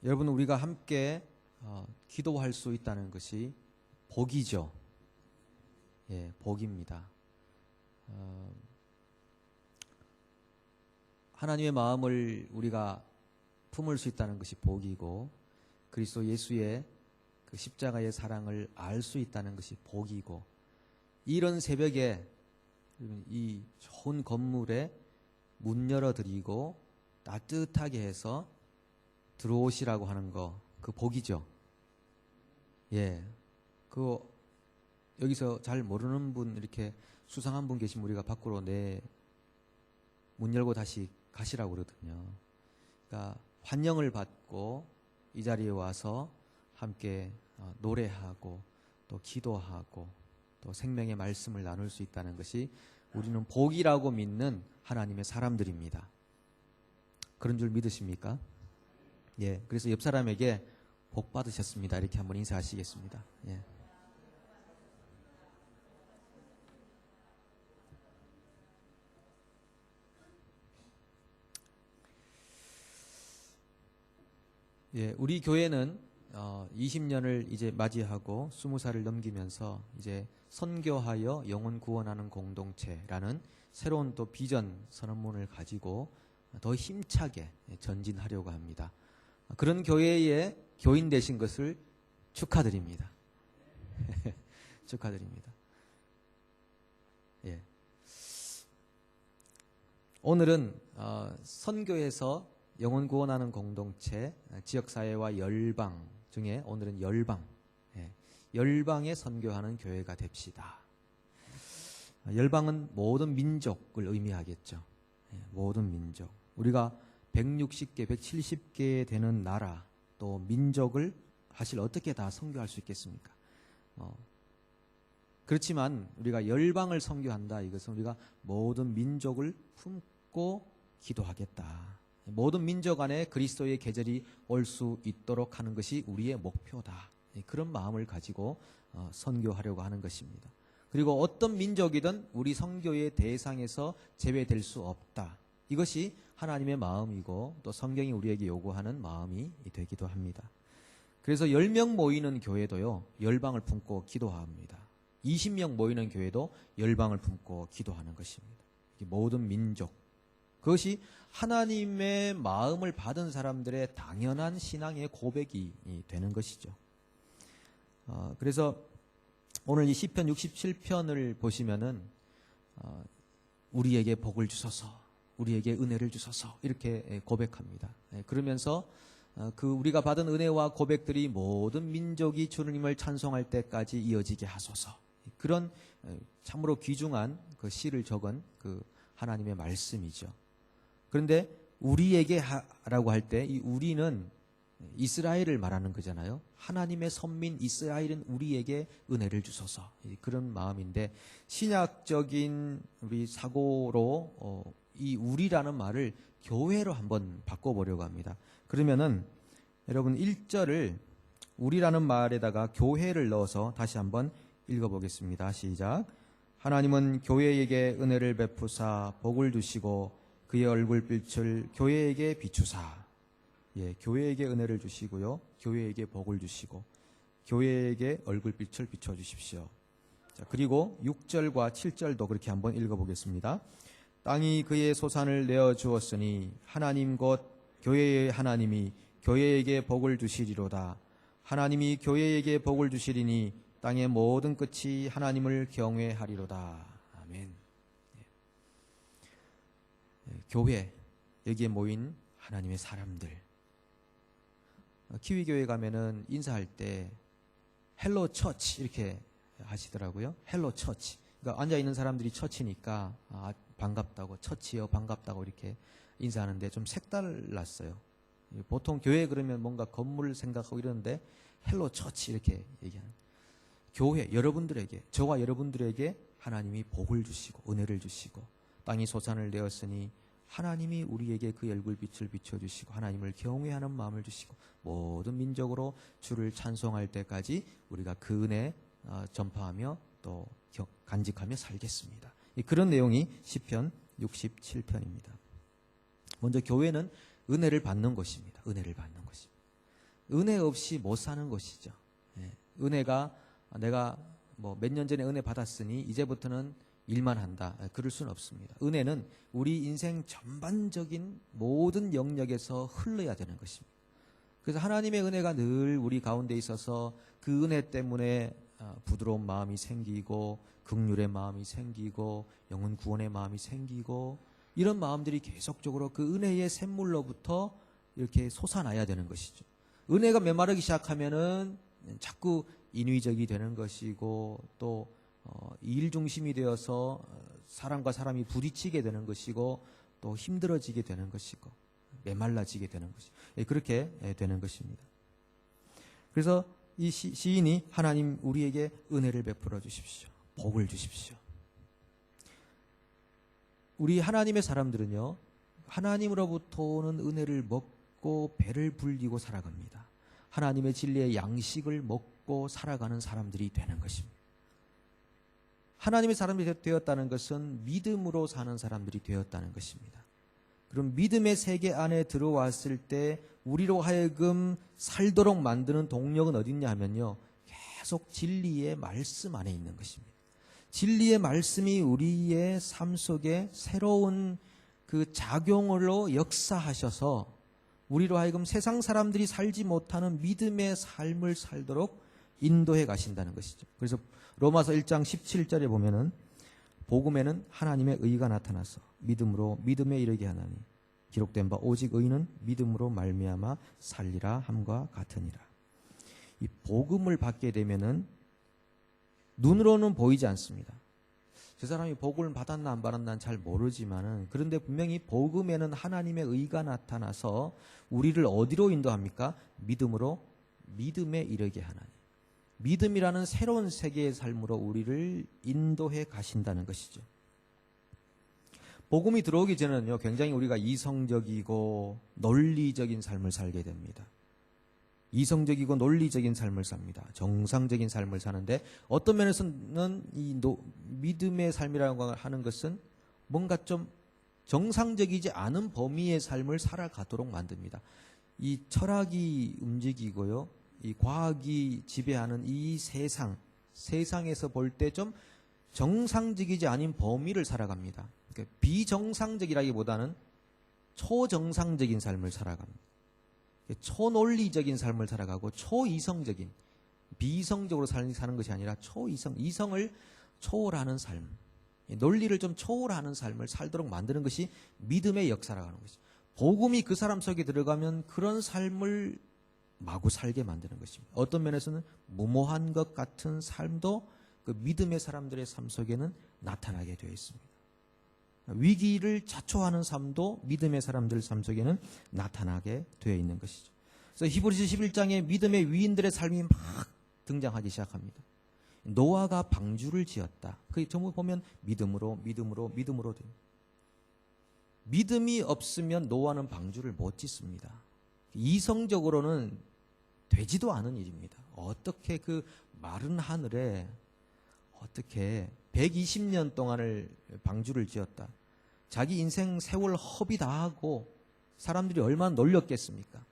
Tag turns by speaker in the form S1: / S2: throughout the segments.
S1: 여러분, 우리가 함께 기도할 수 있다는 것이 복이죠. 예, 복입니다. 하나님의 마음을 우리가 품을 수 있다는 것이 복이고, 그리스도 예수의 그 십자가의 사랑을 알 수 있다는 것이 복이고, 이런 새벽에 이 좋은 건물에 문 열어드리고 따뜻하게 해서 들어오시라고 하는 거, 그 복이죠. 예, 그 여기서 잘 모르는 분, 이렇게 수상한 분 계시면 우리가 밖으로 문 열고 다시 가시라고 그러거든요. 그러니까 환영을 받고 이 자리에 와서 함께 노래하고 또 기도하고 또 생명의 말씀을 나눌 수 있다는 것이 우리는 복이라고 믿는 하나님의 사람들입니다. 그런 줄 믿으십니까? 예, 그래서 옆 사람에게 복 받으셨습니다, 이렇게 한번 인사하시겠습니다. 예. 예, 우리 교회는 20년을 이제 맞이하고 20살을 넘기면서 이제 선교하여 영혼 구원하는 공동체라는 새로운 또 비전 선언문을 가지고 더 힘차게 전진하려고 합니다. 그런 교회의 교인 되신 것을 축하드립니다. 축하드립니다. 예. 오늘은 선교에서 영혼 구원하는 공동체, 지역사회와 열방 중에 오늘은 열방, 열방에 선교하는 교회가 됩시다. 열방은 모든 민족을 의미하겠죠. 모든 민족. 우리가 160개, 170개 되는 나라, 또 민족을 사실 어떻게 다 선교할 수 있겠습니까? 그렇지만 우리가 열방을 선교한다, 이것은 우리가 모든 민족을 품고 기도하겠다. 모든 민족 안에 그리스도의 계절이 올 수 있도록 하는 것이 우리의 목표다. 그런 마음을 가지고 선교하려고 하는 것입니다. 그리고 어떤 민족이든 우리 선교의 대상에서 제외될 수 없다. 이것이 하나님의 마음이고 또 성경이 우리에게 요구하는 마음이 되기도 합니다. 그래서 10명 모이는 교회도요, 열방을 품고 기도합니다. 20명 모이는 교회도 열방을 품고 기도하는 것입니다. 모든 민족, 그것이 하나님의 마음을 받은 사람들의 당연한 신앙의 고백이 되는 것이죠. 그래서 오늘 이 시편 67편을 보시면은 우리에게 복을 주소서, 우리에게 은혜를 주소서, 이렇게 고백합니다. 그러면서 그 우리가 받은 은혜와 고백들이 모든 민족이 주님을 찬송할 때까지 이어지게 하소서, 그런 참으로 귀중한 그 시를 적은 그 하나님의 말씀이죠. 그런데 우리에게 라고 할 때 이 우리는 이스라엘을 말하는 거잖아요. 하나님의 선민 이스라엘은 우리에게 은혜를 주소서, 그런 마음인데, 신약적인 우리 사고로 이 우리라는 말을 교회로 한번 바꿔보려고 합니다. 그러면은 여러분 1절을 우리라는 말에다가 교회를 넣어서 다시 한번 읽어보겠습니다. 시작. 하나님은 교회에게 은혜를 베푸사 복을 주시고 그의 얼굴빛을 교회에게 비추사. 예, 교회에게 은혜를 주시고요, 교회에게 복을 주시고 교회에게 얼굴빛을 비춰주십시오. 자, 그리고 6절과 7절도 그렇게 한번 읽어보겠습니다. 땅이 그의 소산을 내어주었으니 하나님 곧 교회의 하나님이 교회에게 복을 주시리로다. 하나님이 교회에게 복을 주시리니 땅의 모든 끝이 하나님을 경외하리로다. 아멘. 교회, 여기에 모인 하나님의 사람들. 키위교회 가면은 인사할 때 헬로 처치 이렇게 하시더라고요. 헬로 처치. 그러니까 앉아있는 사람들이 처치니까 반갑다고, 처치요 반갑다고 이렇게 인사하는데 좀 색달랐어요. 보통 교회 그러면 뭔가 건물 생각하고 이러는데 헬로 처치 이렇게 얘기하는. 교회, 여러분들에게, 저와 여러분들에게 하나님이 복을 주시고 은혜를 주시고 땅이 소산을 내었으니 하나님이 우리에게 그 얼굴빛을 비춰주시고 하나님을 경외하는 마음을 주시고 모든 민족으로 주를 찬송할 때까지 우리가 그 은혜 전파하며 또 간직하며 살겠습니다. 그런 내용이 시편 67편입니다. 먼저 교회는 은혜를 받는 것입니다. 은혜를 받는 것입니다. 은혜 없이 못 사는 것이죠. 예. 은혜가 내가 뭐 몇 년 전에 은혜 받았으니 이제부터는 일만 한다. 그럴 수는 없습니다. 은혜는 우리 인생 전반적인 모든 영역에서 흘러야 되는 것입니다. 그래서 하나님의 은혜가 늘 우리 가운데 있어서 그 은혜 때문에 부드러운 마음이 생기고 긍휼의 마음이 생기고 영혼 구원의 마음이 생기고 이런 마음들이 계속적으로 그 은혜의 샘물로부터 이렇게 솟아나야 되는 것이죠. 은혜가 메마르기 시작하면은 자꾸 인위적이 되는 것이고 또 일 중심이 되어서 사람과 사람이 부딪히게 되는 것이고 또 힘들어지게 되는 것이고 메말라지게 되는 것이고 그렇게 되는 것입니다. 그래서 이 시인이 하나님 우리에게 은혜를 베풀어 주십시오. 복을 주십시오. 우리 하나님의 사람들은요, 하나님으로부터 오는 은혜를 먹고 배를 불리고 살아갑니다. 하나님의 진리의 양식을 먹고 살아가는 사람들이 되는 것입니다. 하나님의 사람들이 되었다는 것은 믿음으로 사는 사람들이 되었다는 것입니다. 그럼 믿음의 세계 안에 들어왔을 때 우리로 하여금 살도록 만드는 동력은 어디 있냐 하면요, 계속 진리의 말씀 안에 있는 것입니다. 진리의 말씀이 우리의 삶 속에 새로운 그 작용으로 역사하셔서 우리로 하여금 세상 사람들이 살지 못하는 믿음의 삶을 살도록 인도해 가신다는 것이죠. 그래서 로마서 1장 17절에 보면은 복음에는 하나님의 의가 나타나서 믿음으로 믿음에 이르게 하나니 기록된 바 오직 의인은 믿음으로 말미암아 살리라 함과 같으니라. 이 복음을 받게 되면은 눈으로는 보이지 않습니다. 저 사람이 복음을 받았나 안 받았나 잘 모르지만은 그런데 분명히 복음에는 하나님의 의가 나타나서 우리를 어디로 인도합니까? 믿음으로 믿음에 이르게 하나니. 믿음이라는 새로운 세계의 삶으로 우리를 인도해 가신다는 것이죠. 복음이 들어오기 전에는요, 굉장히 우리가 이성적이고 논리적인 삶을 살게 됩니다. 이성적이고 논리적인 삶을 삽니다. 정상적인 삶을 사는데 어떤 면에서는 이 믿음의 삶이라고 하는 것은 뭔가 좀 정상적이지 않은 범위의 삶을 살아가도록 만듭니다. 이 철학이 움직이고요, 이 과학이 지배하는 이 세상에서 볼 때 좀 정상적이지 않은 범위를 살아갑니다. 그러니까 비정상적이라기보다는 초정상적인 삶을 살아갑니다. 초논리적인 삶을 살아가고 초이성적인, 비이성적으로 사는 것이 아니라 이성을 초월하는 삶, 논리를 좀 초월하는 삶을 살도록 만드는 것이 믿음의 역사라고 하는 것이죠. 복음이 그 사람 속에 들어가면 그런 삶을 마구 살게 만드는 것입니다. 어떤 면에서는 무모한 것 같은 삶도 그 믿음의 사람들의 삶 속에는 나타나게 되어 있습니다. 위기를 자초하는 삶도 믿음의 사람들 삶 속에는 나타나게 되어 있는 것이죠. 그래서 히브리서 11장에 믿음의 위인들의 삶이 막 등장하기 시작합니다. 노아가 방주를 지었다. 그 전부 보면 믿음으로 됩니다. 믿음이 없으면 노아는 방주를 못 짓습니다. 이성적으로는 되지도 않은 일입니다. 어떻게 그 마른 하늘에 어떻게 120년 동안을 방주를 지었다. 자기 인생 세월 허비 다 하고 사람들이 얼마나 놀렸겠습니까?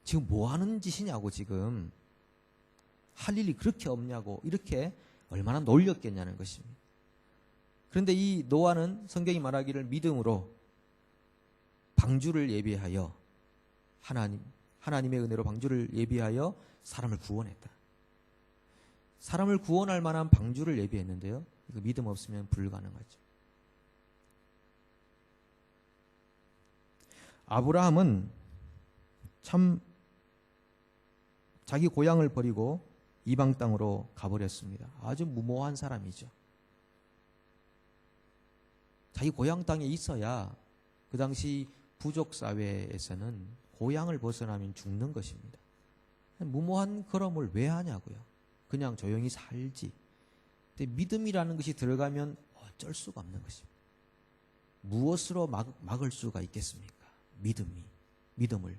S1: 지금 뭐 하는 짓이냐고, 지금 할 일이 그렇게 없냐고, 이렇게 얼마나 놀렸겠냐는 것입니다. 그런데 이 노아는 성경이 말하기를 믿음으로 방주를 예비하여 하나님의 은혜로 방주를 예비하여 사람을 구원했다. 사람을 구원할 만한 방주를 예비했는데요, 이거 믿음 없으면 불가능하죠. 아브라함은 참 자기 고향을 버리고 이방 땅으로 가버렸습니다. 아주 무모한 사람이죠. 자기 고향 땅에 있어야 그 당시 부족 사회에서는 고향을 벗어나면 죽는 것입니다. 무모한 걸음을 왜 하냐고요. 그냥 조용히 살지. 근데 믿음이라는 것이 들어가면 어쩔 수가 없는 것입니다. 무엇으로 막을 수가 있겠습니까? 믿음을.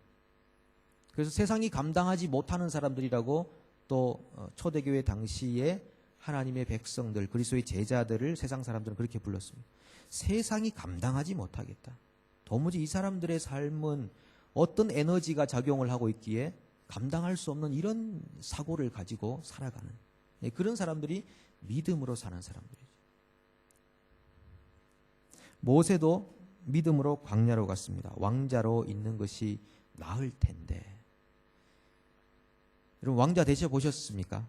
S1: 그래서 세상이 감당하지 못하는 사람들이라고 또 초대교회 당시에 하나님의 백성들, 그리스도의 제자들을 세상 사람들은 그렇게 불렀습니다. 세상이 감당하지 못하겠다. 도무지 이 사람들의 삶은 어떤 에너지가 작용을 하고 있기에 감당할 수 없는 이런 사고를 가지고 살아가는 그런 사람들이 믿음으로 사는 사람들이죠. 모세도 믿음으로 광야로 갔습니다. 왕자로 있는 것이 나을 텐데. 여러분 왕자 되셔 보셨습니까?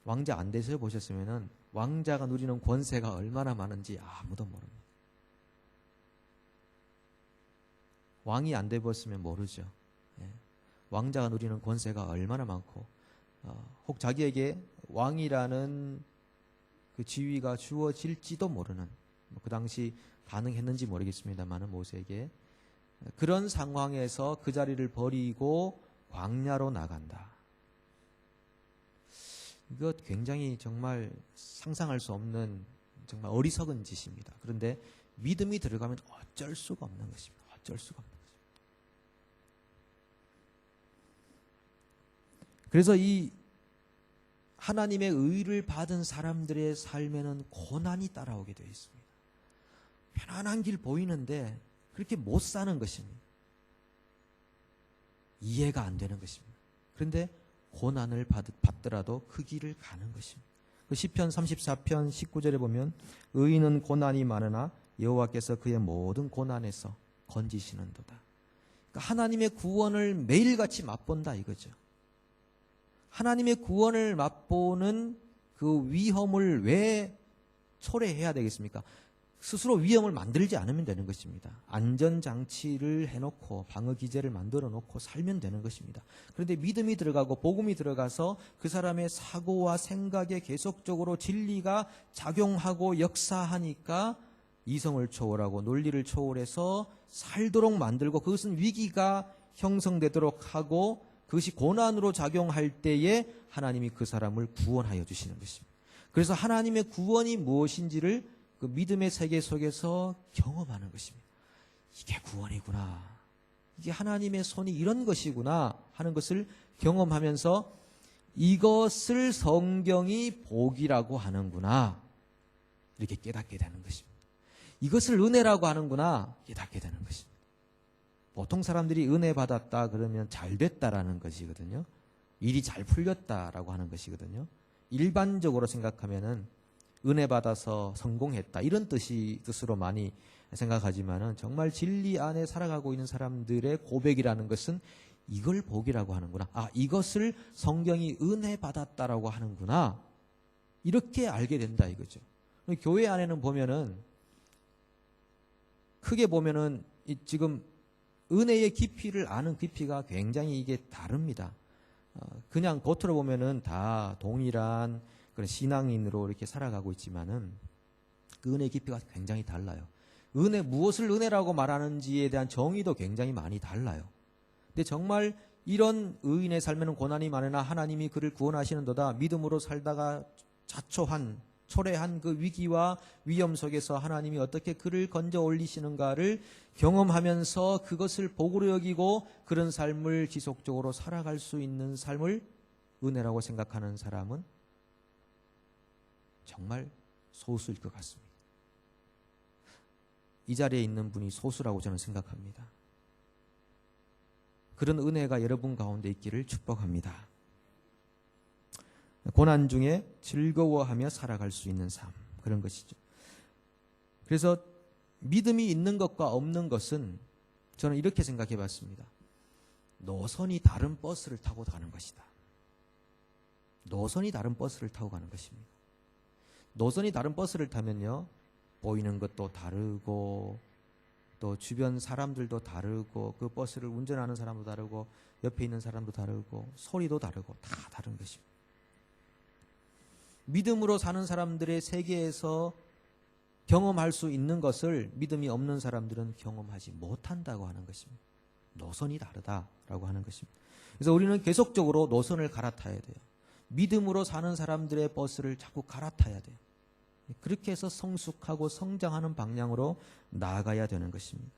S1: 왕자 안 되셔 보셨으면은 왕자가 누리는 권세가 얼마나 많은지 아무도 모릅니다. 왕이 안 되었으면 모르죠. 왕자가 누리는 권세가 얼마나 많고 혹 자기에게 왕이라는 그 지위가 주어질지도 모르는 그 당시 가능했는지 모르겠습니다만 모세에게 그런 상황에서 그 자리를 버리고 광야로 나간다. 이거 굉장히 정말 상상할 수 없는 정말 어리석은 짓입니다. 그런데 믿음이 들어가면 어쩔 수가 없는 것입니다. 어쩔 수가 없는 것입니다. 그래서 이 하나님의 의를 받은 사람들의 삶에는 고난이 따라오게 되어 있습니다. 편안한 길 보이는데 그렇게 못 사는 것입니다. 이해가 안 되는 것입니다. 그런데 고난을 받더라도 그 길을 가는 것입니다. 그 시편 34편 19절에 보면 의인은 고난이 많으나 여호와께서 그의 모든 고난에서 건지시는도다. 그러니까 하나님의 구원을 매일같이 맛본다 이거죠. 하나님의 구원을 맛보는 그 위험을 왜 초래해야 되겠습니까? 스스로 위험을 만들지 않으면 되는 것입니다. 안전장치를 해놓고 방어기제를 만들어 놓고 살면 되는 것입니다. 그런데 믿음이 들어가고 복음이 들어가서 그 사람의 사고와 생각에 계속적으로 진리가 작용하고 역사하니까 이성을 초월하고 논리를 초월해서 살도록 만들고 그것은 위기가 형성되도록 하고 그것이 고난으로 작용할 때에 하나님이 그 사람을 구원하여 주시는 것입니다. 그래서 하나님의 구원이 무엇인지를 그 믿음의 세계 속에서 경험하는 것입니다. 이게 구원이구나. 이게 하나님의 손이 이런 것이구나 하는 것을 경험하면서 이것을 성경이 복이라고 하는구나. 이렇게 깨닫게 되는 것입니다. 이것을 은혜라고 하는구나. 깨닫게 되는 것입니다. 보통 사람들이 은혜 받았다 그러면 잘 됐다라는 것이거든요. 일이 잘 풀렸다라고 하는 것이거든요. 일반적으로 생각하면은 은혜 받아서 성공했다 이런 뜻으로 많이 생각하지만은 정말 진리 안에 살아가고 있는 사람들의 고백이라는 것은 이걸 복이라고 하는구나. 이것을 성경이 은혜 받았다라고 하는구나. 이렇게 알게 된다 이거죠. 교회 안에는 보면은 크게 보면은 지금 은혜의 깊이를 아는 깊이가 굉장히 이게 다릅니다. 그냥 겉으로 보면은 다 동일한 그런 신앙인으로 이렇게 살아가고 있지만은 그 은혜의 깊이가 굉장히 달라요. 무엇을 은혜라고 말하는지에 대한 정의도 굉장히 많이 달라요. 근데 정말 이런 의인의 삶에는 고난이 많으나 하나님이 그를 구원하시는도다. 믿음으로 살다가 초래한 그 위기와 위험 속에서 하나님이 어떻게 그를 건져 올리시는가를 경험하면서 그것을 복으로 여기고 그런 삶을 지속적으로 살아갈 수 있는 삶을 은혜라고 생각하는 사람은 정말 소수일 것 같습니다. 이 자리에 있는 분이 소수라고 저는 생각합니다. 그런 은혜가 여러분 가운데 있기를 축복합니다. 고난 중에 즐거워하며 살아갈 수 있는 삶, 그런 것이죠. 그래서 믿음이 있는 것과 없는 것은 저는 이렇게 생각해 봤습니다. 노선이 다른 버스를 타고 가는 것이다. 노선이 다른 버스를 타고 가는 것입니다. 노선이 다른 버스를 타면요, 보이는 것도 다르고 또 주변 사람들도 다르고 그 버스를 운전하는 사람도 다르고 옆에 있는 사람도 다르고 소리도 다르고 다 다른 것입니다. 믿음으로 사는 사람들의 세계에서 경험할 수 있는 것을 믿음이 없는 사람들은 경험하지 못한다고 하는 것입니다. 노선이 다르다라고 하는 것입니다. 그래서 우리는 계속적으로 노선을 갈아타야 돼요. 믿음으로 사는 사람들의 버스를 자꾸 갈아타야 돼요. 그렇게 해서 성숙하고 성장하는 방향으로 나아가야 되는 것입니다.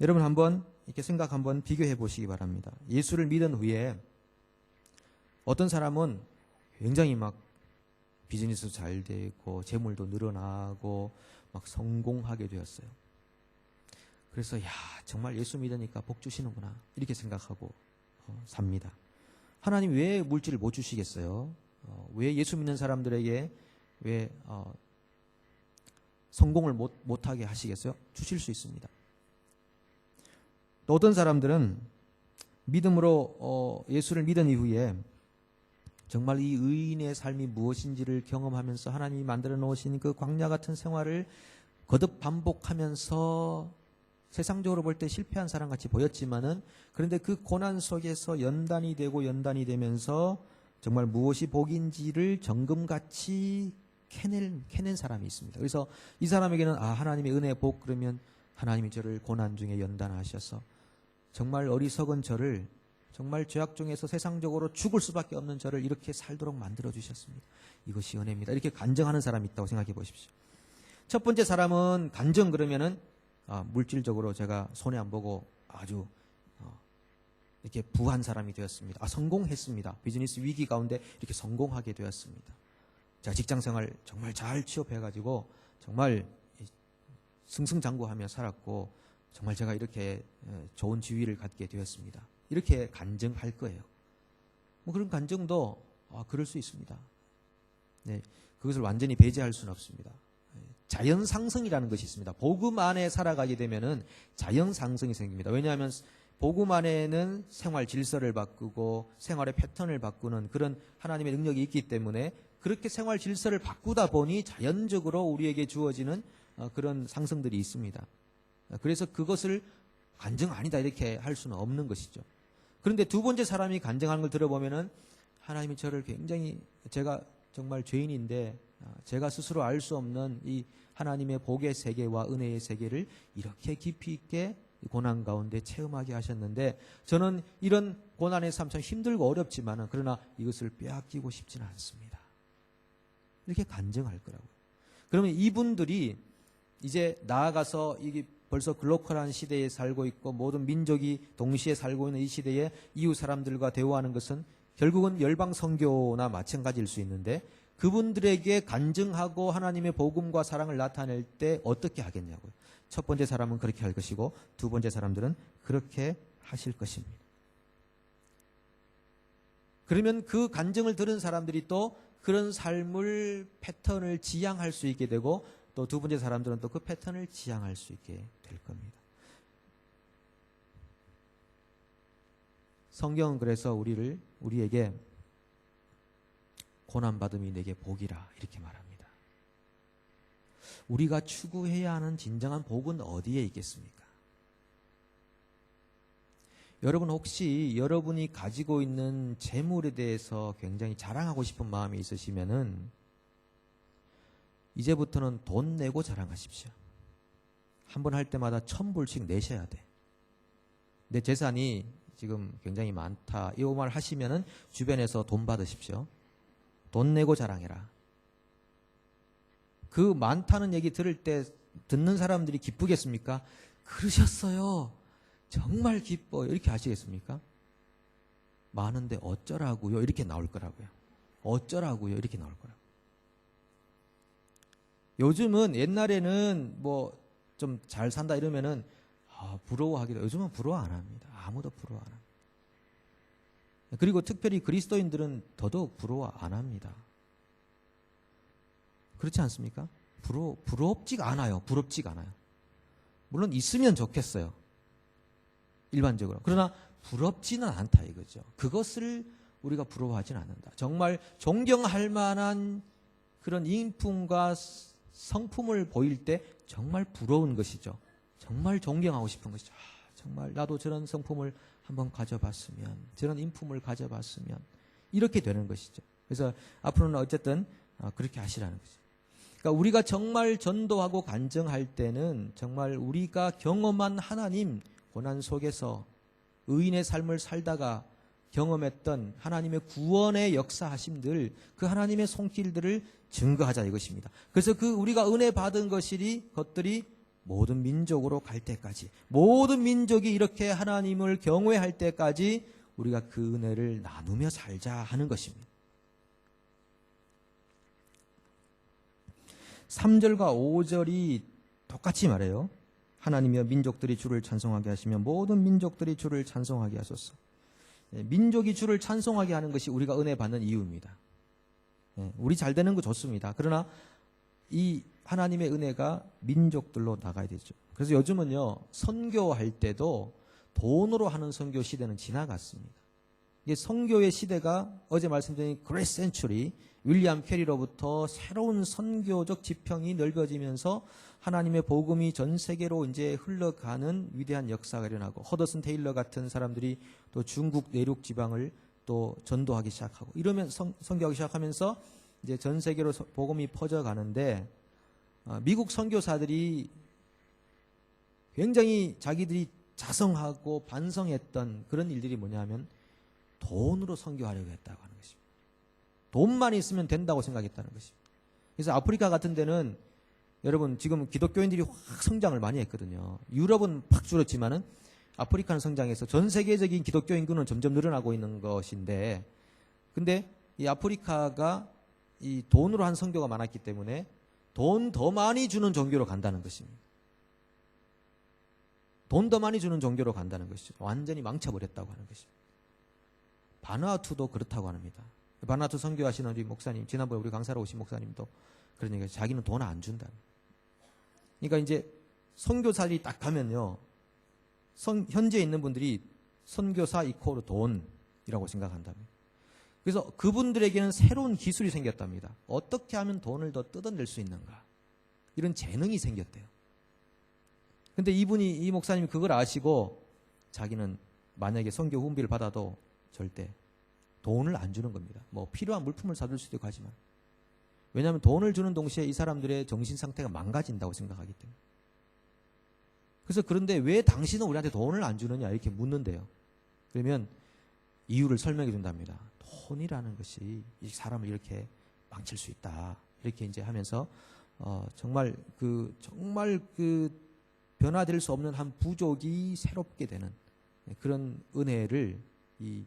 S1: 여러분 한번 이렇게 생각 한번 비교해 보시기 바랍니다. 예수를 믿은 후에 어떤 사람은 굉장히 막 비즈니스 잘 되고 재물도 늘어나고 막 성공하게 되었어요. 그래서 정말 예수 믿으니까 복 주시는구나 이렇게 생각하고 삽니다. 하나님 왜 물질을 못 주시겠어요? 왜 예수 믿는 사람들에게 왜 성공을 못하게 하시겠어요? 주실 수 있습니다. 또 어떤 사람들은 믿음으로 예수를 믿은 이후에 정말 이 의인의 삶이 무엇인지를 경험하면서 하나님이 만들어 놓으신 그 광야 같은 생활을 거듭 반복하면서 세상적으로 볼 때 실패한 사람같이 보였지만은 그런데 그 고난 속에서 연단이 되고 연단이 되면서 정말 무엇이 복인지를 정금같이 캐낸 사람이 있습니다. 그래서 이 사람에게는 하나님의 은혜 복 그러면 하나님이 저를 고난 중에 연단하셔서 정말 어리석은 저를 정말 죄악 중에서 세상적으로 죽을 수밖에 없는 저를 이렇게 살도록 만들어 주셨습니다. 이것이 은혜입니다. 이렇게 간증하는 사람이 있다고 생각해 보십시오. 첫 번째 사람은 간증 그러면은 물질적으로 제가 손해 안 보고 아주 이렇게 부한 사람이 되었습니다. 성공했습니다. 비즈니스 위기 가운데 이렇게 성공하게 되었습니다. 제가 직장생활 정말 잘 취업해가지고 정말 승승장구하며 살았고 정말 제가 이렇게 좋은 지위를 갖게 되었습니다. 이렇게 간증할 거예요. 뭐 그런 간증도 그럴 수 있습니다. 네, 그것을 완전히 배제할 수는 없습니다. 자연 상승이라는 것이 있습니다. 복음 안에 살아가게 되면은 자연 상승이 생깁니다. 왜냐하면 복음 안에는 생활 질서를 바꾸고 생활의 패턴을 바꾸는 그런 하나님의 능력이 있기 때문에 그렇게 생활 질서를 바꾸다 보니 자연적으로 우리에게 주어지는 그런 상승들이 있습니다. 그래서 그것을 간증 아니다 이렇게 할 수는 없는 것이죠. 그런데 두 번째 사람이 간증하는 걸 들어보면은 하나님이 저를 굉장히 제가 정말 죄인인데 제가 스스로 알 수 없는 이 하나님의 복의 세계와 은혜의 세계를 이렇게 깊이 있게 고난 가운데 체험하게 하셨는데 저는 이런 고난의 삶 참 힘들고 어렵지만은 그러나 이것을 빼앗기고 싶지는 않습니다. 이렇게 간증할 거라고요. 그러면 이분들이 이제 나아가서 이게 벌써 글로컬한 시대에 살고 있고 모든 민족이 동시에 살고 있는 이 시대에 이웃 사람들과 대화하는 것은 결국은 열방 선교나 마찬가지일 수 있는데 그분들에게 간증하고 하나님의 복음과 사랑을 나타낼 때 어떻게 하겠냐고요. 첫 번째 사람은 그렇게 할 것이고 두 번째 사람들은 그렇게 하실 것입니다. 그러면 그 간증을 들은 사람들이 또 그런 삶을 패턴을 지향할 수 있게 되고 또 두 번째 사람들은 또 그 패턴을 지향할 수 있게 될 겁니다. 성경은 그래서 우리에게 고난받음이 내게 복이라 이렇게 말합니다. 우리가 추구해야 하는 진정한 복은 어디에 있겠습니까? 여러분 혹시 여러분이 가지고 있는 재물에 대해서 굉장히 자랑하고 싶은 마음이 있으시면은 이제부터는 돈 내고 자랑하십시오. 한 번 할 때마다 1,000불씩 내셔야 돼. 내 재산이 지금 굉장히 많다. 이 말 하시면은 주변에서 돈 받으십시오. 돈 내고 자랑해라. 그 많다는 얘기 들을 때 듣는 사람들이 기쁘겠습니까? 그러셨어요. 정말 기뻐요. 이렇게 하시겠습니까? 많은데 어쩌라고요? 이렇게 나올 거라고요. 어쩌라고요? 이렇게 나올 거라고요. 요즘은 옛날에는 뭐 좀 잘 산다 이러면은 부러워하기도 요즘은 부러워 안 합니다. 아무도 부러워 안 합니다. 그리고 특별히 그리스도인들은 더더욱 부러워 안 합니다. 그렇지 않습니까? 부럽지가 않아요. 부럽지가 않아요. 물론 있으면 좋겠어요. 일반적으로. 그러나 부럽지는 않다 이거죠. 그것을 우리가 부러워하지는 않는다. 정말 존경할 만한 그런 인품과 성품을 보일 때 정말 부러운 것이죠. 정말 존경하고 싶은 것이죠. 정말 나도 저런 성품을 한번 가져봤으면, 저런 인품을 가져봤으면 이렇게 되는 것이죠. 그래서 앞으로는 어쨌든 그렇게 하시라는 거죠. 그러니까 우리가 정말 전도하고 간증할 때는 정말 우리가 경험한 하나님 고난 속에서 의인의 삶을 살다가 경험했던 하나님의 구원의 역사하심들, 그 하나님의 손길들을 증거하자 이것입니다. 그래서 그 우리가 은혜 받은 것들이 모든 민족으로 갈 때까지, 모든 민족이 이렇게 하나님을 경외할 때까지 우리가 그 은혜를 나누며 살자 하는 것입니다. 3절과 5절이 똑같이 말해요. 하나님이여 민족들이 주를 찬송하게 하시며 모든 민족들이 주를 찬송하게 하소서. 민족이 주를 찬송하게 하는 것이 우리가 은혜 받는 이유입니다. 우리 잘 되는 거 좋습니다. 그러나 이 하나님의 은혜가 민족들로 나가야 되죠. 그래서 요즘은요, 선교할 때도 돈으로 하는 선교 시대는 지나갔습니다. 이게 선교의 시대가 어제 말씀드린 그레이스 센츄리 윌리엄 캐리로부터 새로운 선교적 지평이 넓어지면서 하나님의 복음이 전 세계로 이제 흘러가는 위대한 역사가 일어나고, 허더슨 테일러 같은 사람들이 또 중국 내륙 지방을 또 전도하기 시작하고, 이러면 선교하기 시작하면서 이제 전 세계로 복음이 퍼져가는데, 미국 선교사들이 굉장히 자기들이 자성하고 반성했던 그런 일들이 뭐냐면 돈으로 선교하려고 했다고 하는 것입니다. 돈만 있으면 된다고 생각했다는 것입니다. 그래서 아프리카 같은 데는 여러분 지금 기독교인들이 확 성장을 많이 했거든요. 유럽은 팍 줄었지만은 아프리카는 성장해서 전 세계적인 기독교 인구는 점점 늘어나고 있는 것인데, 근데 이 아프리카가 이 돈으로 한 선교가 많았기 때문에 돈 더 많이 주는 종교로 간다는 것입니다. 돈 더 많이 주는 종교로 간다는 것이죠. 완전히 망쳐버렸다고 하는 것입니다. 바누아투도 그렇다고 합니다. 바누아투 선교하시는 우리 목사님, 지난번에 우리 강사로 오신 목사님도 그런 얘기해요. 자기는 돈 안 준다. 그러니까 이제 선교사들이 딱 가면요, 현지에 있는 분들이 선교사 이코르 돈이라고 생각한답니다. 그래서 그분들에게는 새로운 기술이 생겼답니다. 어떻게 하면 돈을 더 뜯어낼 수 있는가, 이런 재능이 생겼대요. 근데 이 목사님이 그걸 아시고 자기는 만약에 선교 후원비를 받아도 절대 돈을 안 주는 겁니다. 뭐 필요한 물품을 사줄 수도 있고 하지만, 왜냐하면 돈을 주는 동시에 이 사람들의 정신 상태가 망가진다고 생각하기 때문에. 그래서 그런데 왜 당신은 우리한테 돈을 안 주느냐 이렇게 묻는데요. 그러면 이유를 설명해 준답니다. 돈이라는 것이 이 사람을 이렇게 망칠 수 있다. 이렇게 이제 하면서 정말 그 변화될 수 없는 한 부족이 새롭게 되는 그런 은혜를 이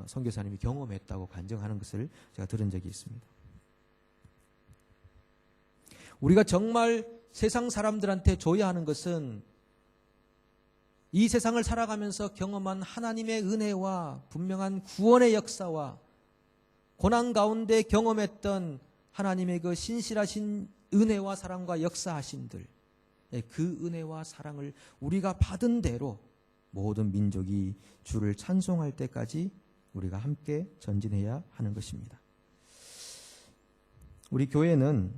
S1: 선교사님이 경험했다고 간증하는 것을 제가 들은 적이 있습니다. 우리가 정말 세상 사람들한테 줘야 하는 것은 이 세상을 살아가면서 경험한 하나님의 은혜와 분명한 구원의 역사와 고난 가운데 경험했던 하나님의 그 신실하신 은혜와 사랑과 역사하심들, 그 은혜와 사랑을 우리가 받은 대로 모든 민족이 주를 찬송할 때까지 우리가 함께 전진해야 하는 것입니다. 우리 교회는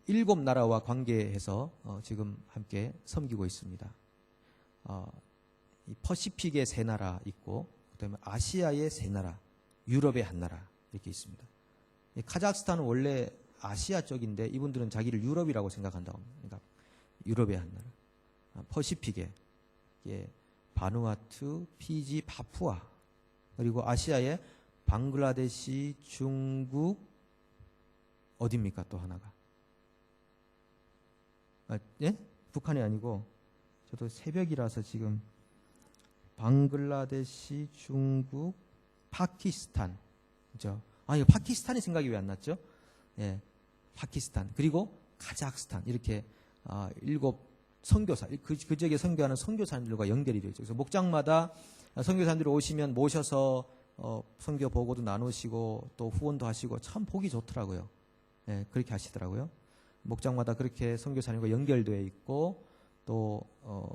S1: 7나라와 관계해서 지금 함께 섬기고 있습니다. 퍼시픽의 3나라 있고, 그다음에 아시아의 3나라, 유럽의 1나라 이렇게 있습니다. 카자흐스탄은 원래 아시아 쪽인데 이분들은 자기를 유럽이라고 생각한다고 합니다. 그러니까 유럽의 1나라, 퍼시픽에 바누아투, 피지, 파푸아, 그리고 아시아의 방글라데시, 중국, 어디입니까 또 하나가? 예? 북한이 아니고, 저도 새벽이라서 지금 방글라데시, 중국, 파키스탄, 그죠? 이거 파키스탄이 생각이 왜 안 났죠? 예, 파키스탄, 그리고 카자흐스탄, 이렇게 7 선교사, 그 지역에 선교하는 선교사님들과 연결이 되어 있죠. 그래서 목장마다 선교사님들이 오시면 모셔서 선교 보고도 나누시고 또 후원도 하시고 참 보기 좋더라고요. 예, 그렇게 하시더라고요. 목장마다 그렇게 선교사님과 연결되어 있고, 또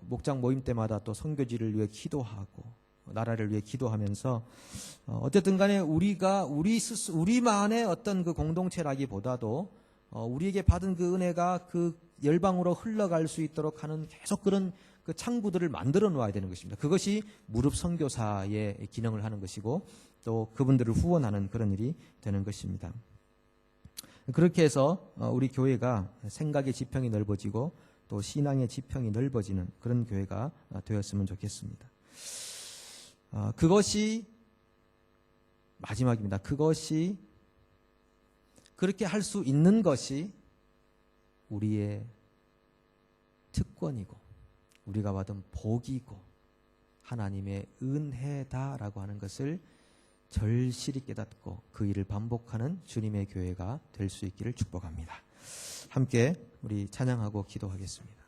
S1: 목장 모임 때마다 또 선교지를 위해 기도하고 나라를 위해 기도하면서 어쨌든 간에 우리만의 어떤 그 공동체라기보다도 우리에게 받은 그 은혜가 그 열방으로 흘러갈 수 있도록 하는 계속 그런 그 창구들을 만들어 놓아야 되는 것입니다. 그것이 무릎 선교사의 기능을 하는 것이고, 또 그분들을 후원하는 그런 일이 되는 것입니다. 그렇게 해서 우리 교회가 생각의 지평이 넓어지고 또 신앙의 지평이 넓어지는 그런 교회가 되었으면 좋겠습니다. 그것이 마지막입니다. 그것이 그렇게 할 수 있는 것이 우리의 특권이고 우리가 받은 복이고 하나님의 은혜다라고 하는 것을 절실히 깨닫고 그 일을 반복하는 주님의 교회가 될 수 있기를 축복합니다. 함께 우리 찬양하고 기도하겠습니다.